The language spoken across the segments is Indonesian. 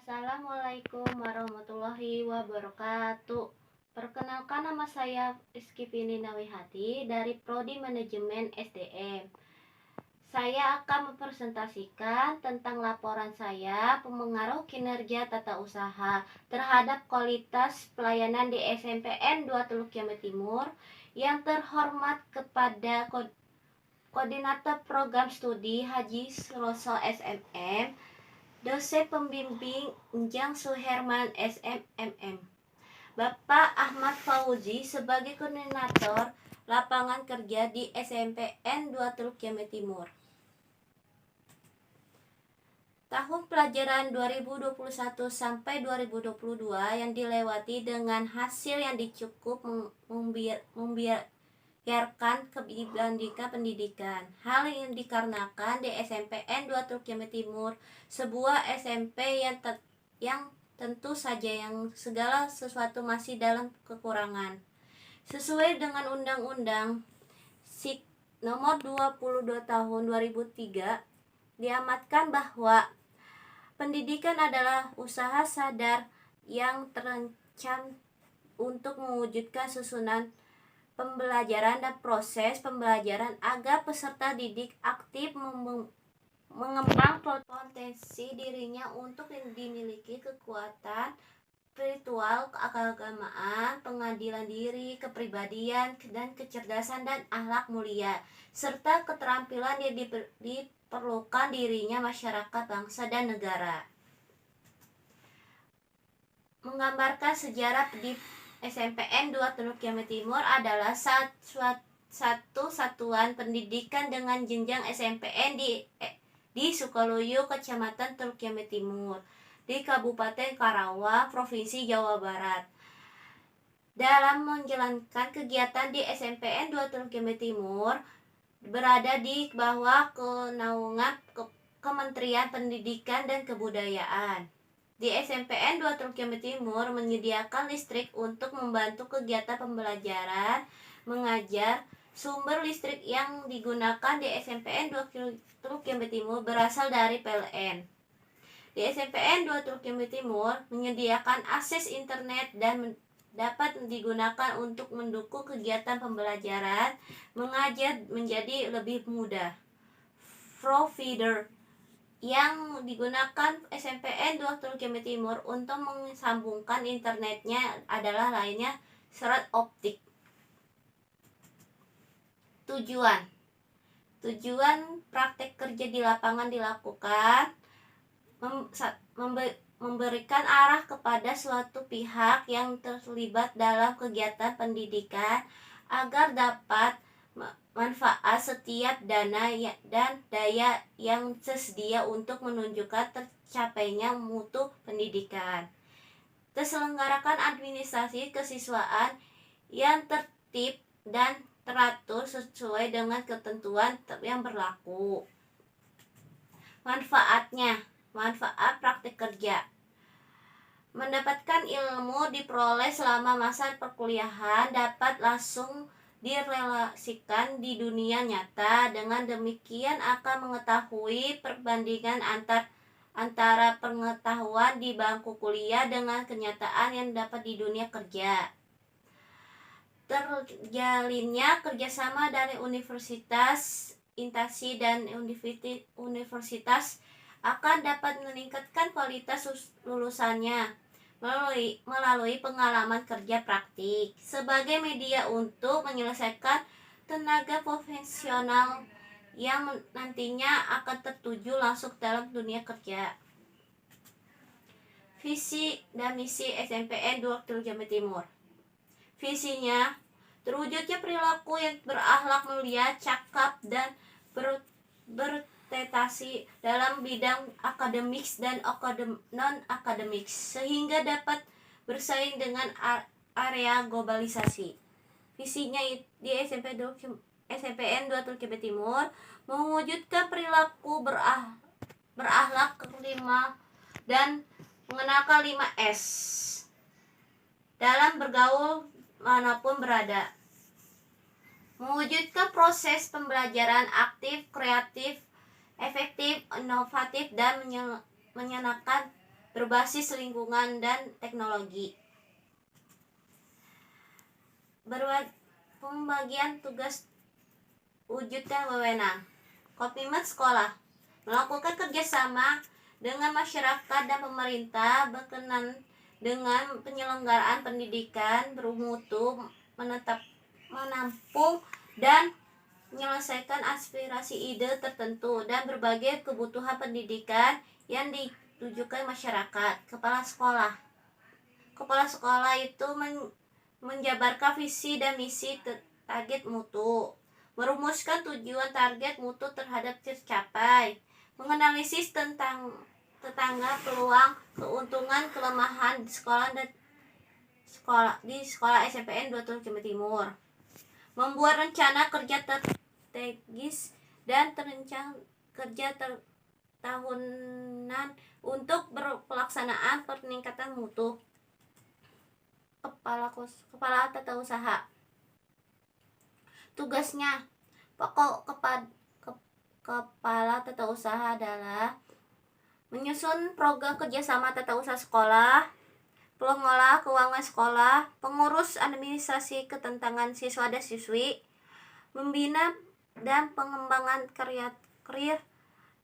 Assalamualaikum warahmatullahi wabarakatuh. Perkenalkan, nama saya Rizky Vini Nawihati dari Prodi Manajemen SDM. Saya akan mempresentasikan tentang laporan saya pengaruh kinerja tata usaha terhadap kualitas pelayanan di SMPN 2 Teluk Jambe Timur. Yang terhormat kepada Koordinator Program Studi Haji Suroso SMM, Dosen Pembimbing Enjang Suherman SMMM, Bapak Ahmad Fauzi sebagai Koordinator Lapangan Kerja di SMPN 2 Teluk Jambe Timur. Tahun pelajaran 2021 sampai 2022 yang dilewati dengan hasil yang cukup membiarkan dibandingkan pendidikan. Hal yang dikarenakan di SMPN 2 Teluk Jambe Timur sebuah SMP yang tentu saja yang segala sesuatu masih dalam kekurangan. Sesuai dengan Undang-Undang Nomor 22 Tahun 2003 diamatkan bahwa pendidikan adalah usaha sadar yang terancam untuk mewujudkan susunan pembelajaran dan proses pembelajaran agar peserta didik aktif mengembang potensi dirinya untuk dimiliki kekuatan spiritual, keagamaan, pengadilan diri, kepribadian, dan kecerdasan dan akhlak mulia, serta keterampilan yang diperlukan dirinya masyarakat, bangsa, dan negara. Menggambarkan sejarah di SMPN 2 Teluk Jambe Timur adalah satu satuan pendidikan dengan jenjang SMPN di Sukaluyu, Kecamatan Teluk Jambe Timur, di Kabupaten Karawang, Provinsi Jawa Barat. Dalam menjalankan kegiatan di SMPN 2 Teluk Jambe Timur berada di bawah kenaungan Kementerian Pendidikan dan Kebudayaan. Di SMPN 2 Teluk Jambe Timur menyediakan listrik untuk membantu kegiatan pembelajaran mengajar. Sumber listrik yang digunakan di SMPN 2 Teluk Jambe Timur berasal dari PLN. Di SMPN 2 Teluk Jambe Timur menyediakan akses internet dan dapat digunakan untuk mendukung kegiatan pembelajaran mengajar menjadi lebih mudah. Provider yang digunakan SMPN 2 Teluk Jambe Timur untuk mensambungkan internetnya adalah lainnya serat optik. Tujuan praktek kerja di lapangan dilakukan memberikan arah kepada suatu pihak yang terlibat dalam kegiatan pendidikan agar dapat manfaat setiap dana dan daya yang tersedia untuk menunjukkan tercapainya mutu pendidikan. Terselenggarakan administrasi kesiswaan yang tertib dan teratur sesuai dengan ketentuan yang berlaku. Manfaat praktik kerja. Mendapatkan ilmu diperoleh selama masa perkuliahan dapat langsung direlasikan di dunia nyata. Dengan demikian akan mengetahui perbandingan antara pengetahuan di bangku kuliah dengan kenyataan yang dapat di dunia kerja. Terjalinnya kerjasama dari universitas, instansi, dan universitas akan dapat meningkatkan kualitas lulusannya melalui pengalaman kerja praktik sebagai media untuk menyelesaikan tenaga profesional yang nantinya akan tertuju langsung dalam dunia kerja. Visi dan misi SMPN 2 Teluk Jambe Timur. Visinya, terwujudnya perilaku yang berakhlak mulia, cakap, dan berprestasi dalam bidang akademis dan non-akademis sehingga dapat bersaing dengan area globalisasi. Visinya di SMPN 2 Teluk Jambe Timur mewujudkan perilaku berakhlak kelima dan mengenalkan 5S dalam bergaul manapun berada. Mewujudkan proses pembelajaran aktif, kreatif, efektif, inovatif, dan menyenangkan berbasis lingkungan dan teknologi. Pembagian tugas wujud dan wewenang. Komitmen sekolah melakukan kerjasama dengan masyarakat dan pemerintah berkenan dengan penyelenggaraan pendidikan bermutu, menampung dan menyelesaikan aspirasi ide tertentu dan berbagai kebutuhan pendidikan yang ditujukan masyarakat. Kepala sekolah itu menjabarkan visi dan misi target mutu, merumuskan tujuan target mutu terhadap tercapai, menganalisis tentang tetangga, peluang, keuntungan, kelemahan di sekolah SMPN 2 Teluk Jambe Timur, membuat rencana kerja strategis dan terencana kerja tahunan untuk pelaksanaan peningkatan mutu. Kepala tata usaha, tugasnya pokok kepala tata usaha adalah menyusun program kerjasama tata usaha sekolah, pengelola keuangan sekolah, pengurus administrasi ketentangan siswa dan siswi, membina dan pengembangan karir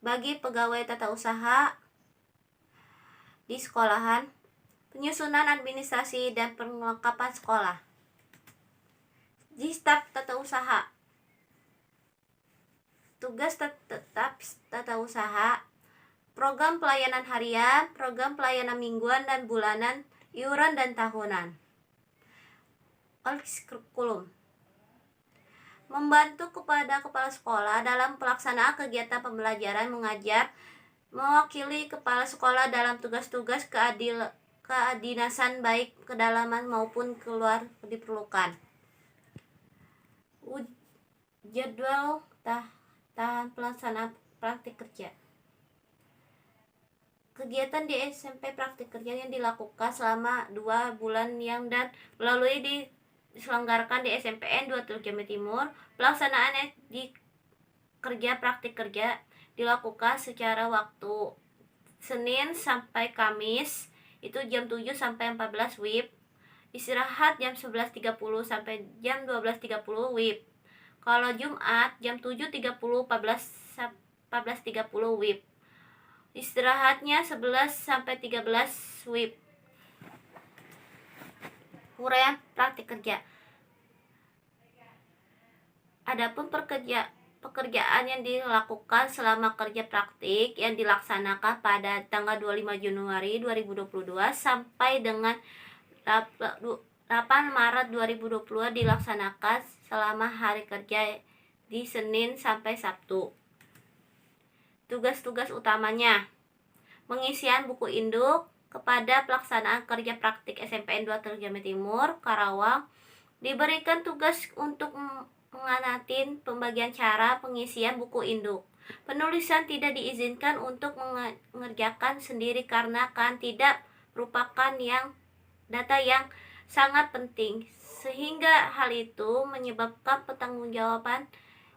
bagi pegawai tata usaha di sekolahan, penyusunan administrasi dan perlengkapan sekolah. Di staf tata usaha, tugas tetap tata usaha, program pelayanan harian, program pelayanan mingguan dan bulanan, iuran dan tahunan. Kurikulum membantu kepada kepala sekolah dalam pelaksanaan kegiatan pembelajaran mengajar, mewakili kepala sekolah dalam tugas-tugas keadinasan baik kedalaman maupun keluar diperlukan. Jadwal tahapan pelaksanaan praktik kerja. Kegiatan di SMP praktik kerja yang dilakukan selama 2 bulan yang dan melalui diselenggarakan di SMPN 2 Teluk Jambe Timur. Pelaksanaan di praktik kerja dilakukan secara waktu Senin sampai Kamis itu jam 7 sampai 14 WIB. Istirahat jam 11.30 sampai jam 12.30 WIB. Kalau Jumat jam 7.30 14.30 WIB. Istirahatnya 11 sampai 13 WIB. Uraian praktik kerja. Adapun pekerjaan yang dilakukan selama kerja praktik yang dilaksanakan pada tanggal 25 Januari 2022 sampai dengan 8 Maret 2022 dilaksanakan selama hari kerja di Senin sampai Sabtu. Tugas-tugas utamanya: pengisian buku induk kepada pelaksanaan kerja praktik SMPN 2 Teluk Jambe Timur, Karawang. Diberikan tugas untuk mengamati pembagian cara pengisian buku induk. Penulisan tidak diizinkan untuk mengerjakan sendiri karena kan tidak merupakan data yang sangat penting, sehingga hal itu menyebabkan pertanggungjawaban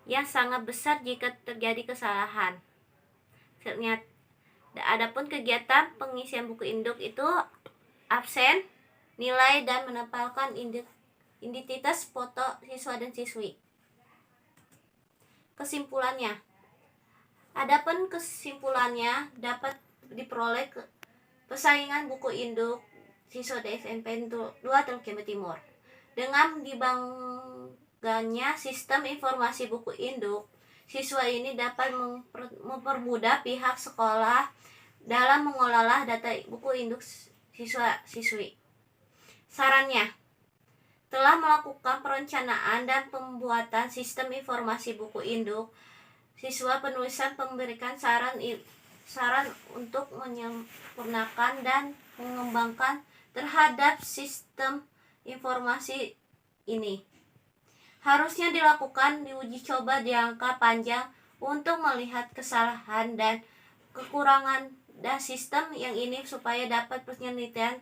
yang sangat besar jika terjadi kesalahan. Adapun kegiatan pengisian buku induk itu absen, nilai, dan menempelkan identitas foto siswa dan siswi. Kesimpulannya, adapun kesimpulannya dapat diperoleh persaingan buku induk siswa di SMPN 2 Teluk Jambe Timur. Dengan dibanggakannya sistem informasi buku induk, siswa ini dapat mempermudah pihak sekolah dalam mengelola data buku induk siswa-siswi. Sarannya, telah melakukan perencanaan dan pembuatan sistem informasi buku induk siswa, penulisan, memberikan saran untuk menyempurnakan dan mengembangkan terhadap sistem informasi ini. Harusnya dilakukan diuji coba jangka panjang untuk melihat kesalahan dan kekurangan dan sistem yang ini supaya dapat penelitian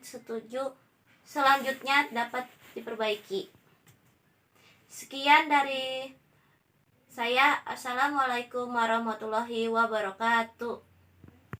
selanjutnya dapat diperbaiki. Sekian dari saya. Assalamualaikum warahmatullahi wabarakatuh.